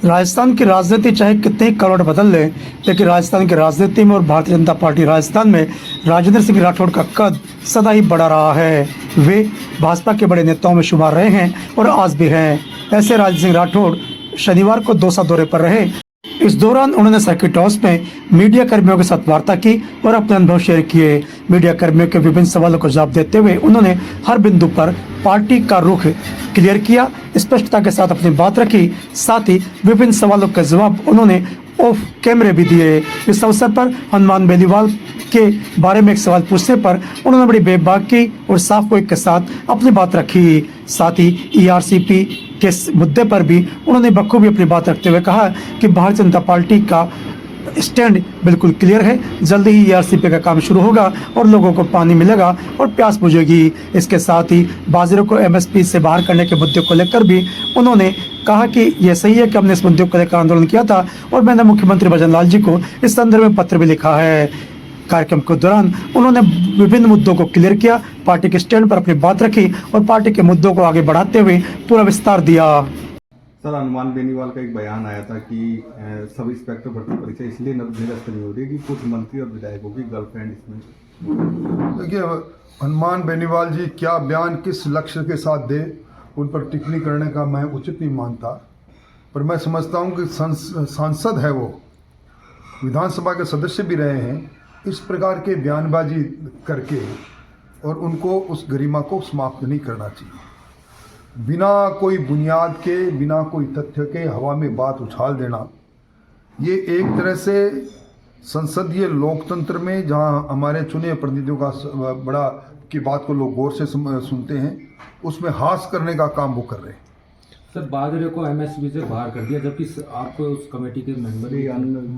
राजस्थान की राजनीति चाहे कितने करोड़ बदल ले, लेकिन राजस्थान की राजनीति में और भारतीय जनता पार्टी राजस्थान में राजेंद्र सिंह राठौड़ का कद सदा ही बढ़ा रहा है। वे भाजपा के बड़े नेताओं में शुमार रहे हैं और आज भी हैं। ऐसे राजेंद्र सिंह राठौड़ शनिवार को दौसा दौरे पर रहे। इस दौरान उन्होंने सर्किट हाउस में मीडिया कर्मियों के साथ वार्ता की और अपने अनुभव शेयर किए। मीडिया कर्मियों के विभिन्न सवालों को जवाब देते हुए उन्होंने हर बिंदु पर पार्टी का रुख क्लियर किया, स्पष्टता के साथ अपनी बात रखी। साथ ही विभिन्न सवालों के जवाब उन्होंने ऑफ कैमरे भी दिए। इस अवसर पर हनुमान बेनीवाल के बारे में एक सवाल पूछने पर उन्होंने बड़ी बेबाकी और साफ गोई के साथ अपनी बात रखी। साथ ही ERCP के मुद्दे पर भी उन्होंने बखूबी अपनी बात रखते हुए कहा कि भारतीय जनता पार्टी का स्टैंड बिल्कुल क्लियर है। जल्दी ही ERCP का काम शुरू होगा और लोगों को पानी मिलेगा और प्यास बुझेगी। इसके साथ ही बाजरे को MSP से बाहर करने के मुद्दे को लेकर भी उन्होंने कहा कि यह सही है कि हमने इस मुद्दे को लेकर आंदोलन किया था और मैंने मुख्यमंत्री भजन लाल जी को इस संदर्भ में पत्र भी लिखा है। कार्यक्रम के दौरान उन्होंने विभिन्न मुद्दों को क्लियर किया, पार्टी के स्टैंड पर अपनी बात रखी और पार्टी के मुद्दों को आगे बढ़ाते हुए पूरा विस्तार दिया। सर, हनुमान बेनीवाल का एक बयान आया था कि सब इंस्पेक्टर भर्ती परीक्षा इसलिए निरस्त नहीं हो रही कि कुछ मंत्री और विधायकों की गर्लफ्रेंड इसमें। देखिए, हनुमान बेनीवाल जी क्या बयान किस लक्ष्य के साथ दे, उन पर टिप्पणी करने का मैं उचित नहीं मानता। पर मैं समझता हूं कि सांसद है, वो विधानसभा के सदस्य भी रहे हैं। इस प्रकार के बयानबाजी करके और उनको उस गरिमा को समाप्त नहीं करना चाहिए। बिना कोई बुनियाद के, बिना कोई तथ्य के हवा में बात उछाल देना, ये एक तरह से संसदीय लोकतंत्र में जहां हमारे चुने प्रतिनिधियों का बड़ा की बात को लोग गौर से सुनते हैं, उसमें हास करने का काम वो कर रहे हैं। सर, बाजरे को MSP से बाहर कर दिया, जबकि आपको उस कमेटी के मेंबर भी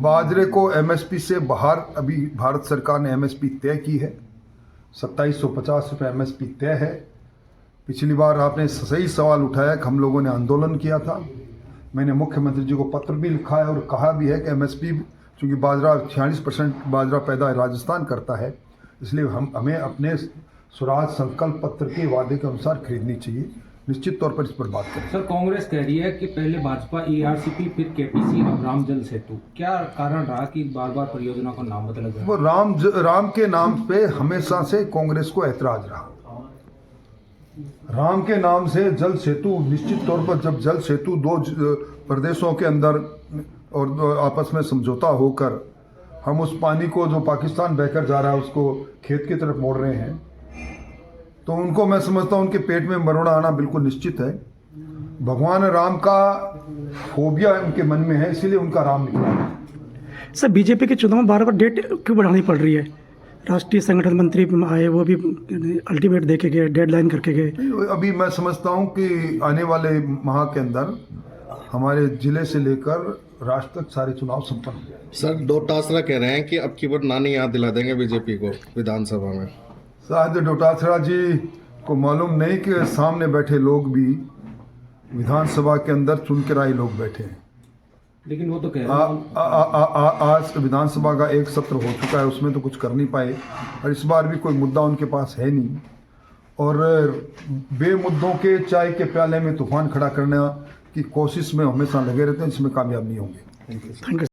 बाजरे को MSP से बाहर अभी भारत सरकार ने MSP तय की है। 2750 रुपये MSP तय है। पिछली बार आपने सही सवाल उठाया कि हम लोगों ने आंदोलन किया था। मैंने मुख्यमंत्री जी को पत्र भी लिखा है और कहा भी है कि MSP, चूँकि बाजरा 46% बाजरा पैदा राजस्थान करता है, इसलिए हमें अपने स्वराज संकल्प पत्र के वादे के अनुसार खरीदनी चाहिए। निश्चित तौर पर इस पर बात करें। सर, कांग्रेस कह रही है कि पहले भाजपा ERCP फिर KPC अब राम जल सेतु, क्या कारण रहा कि बार बार परियोजना का नाम बदला गया? वो राम के नाम पे हमेशा से कांग्रेस को ऐतराज रहा। राम के नाम से जल सेतु, निश्चित तौर पर जब जल सेतु दो प्रदेशों के अंदर और आपस में समझौता होकर हम उस पानी को जो पाकिस्तान बहकर जा रहा है उसको खेत की तरफ मोड़ रहे हैं, तो उनको मैं समझता हूं उनके पेट में मरोड़ा आना बिल्कुल निश्चित है। भगवान राम का फोबिया उनके मन में है, इसीलिए उनका राम निकला। सर, बीजेपी के चुनाव बार बार डेट क्यों बढ़ानी पड़ रही है? राष्ट्रीय संगठन मंत्री आए, वो भी अल्टीमेट दे के गए, डेडलाइन करके गए। अभी मैं समझता हूं कि आने वाले माह के अंदर हमारे जिले से लेकर राष्ट्र तक सारे चुनाव संपन्न हो जाएंगे। सर, डोटासरा कह रहे हैं कि अब की बार नानी याद दिला देंगे बीजेपी को विधानसभा में। शायद डोटासरा जी को मालूम नहीं कि सामने बैठे लोग भी विधानसभा के अंदर चुन के आए लोग बैठे हैं। लेकिन वो तो कह रहे हैं आज विधानसभा का एक सत्र हो चुका है, उसमें तो कुछ कर नहीं पाए और इस बार भी कोई मुद्दा उनके पास है नहीं। और बेमुद्दों के चाय के प्याले में तूफान खड़ा करने की कोशिश में हमेशा लगे रहते हैं, इसमें कामयाब नहीं होंगे। Thank you.